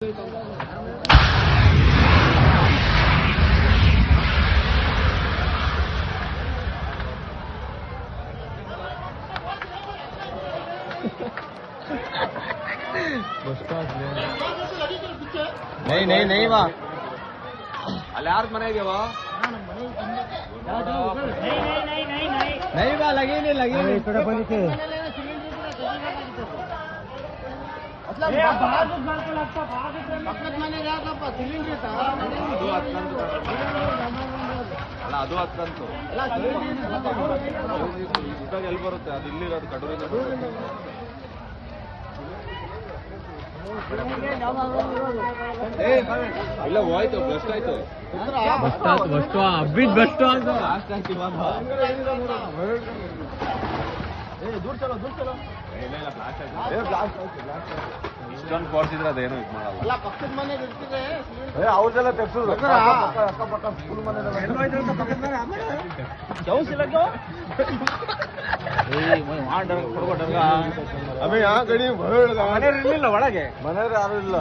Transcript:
नहीं नहीं नहीं वा अल यार मने वा नहीं बा लगी नहीं लगी इकडे पण इथे ಅದು ಹತ್ತಂತು ಇದ್ದಾಗ ಎಲ್ಲಿ ಬರುತ್ತೆ ಅದು ಇಲ್ಲಿ ಅದು ಕಡೂರಿಂದ ಇಲ್ಲ ಹೋಯ್ತು ಬೆಸ್ಟ್ ಆಯ್ತು ಬಸ್ಟು ಅಬ್ಬಿದ್ ಬೆಸ್ಟು ಅಂತ ಲಾಸ್ಟ್ ಆಯ್ತು ದೂರ ಚಲೋ ದೂರ ಚಲೋ ಇಷ್ಟೊಂದು ಫೋರ್ಸ್ ಇದ್ರೆ ಅದೇನು ಇದು ಮಾಡಲ್ಲ ಪಕ್ಕದ ಮನೆಗೆ ಇರ್ತಿದೆ ಅವ್ರದೆಲ್ಲ ತೆಗ್ಸೋದು ಅಕ್ಕಪಕ್ಕ ಫುಲ್ ಮನೆ ಮನೆಯವ್ರು ಇರ್ಲಿಲ್ಲ ಒಳಗೆ ಮನೆಯವ್ರು ಯಾರು ಇಲ್ಲ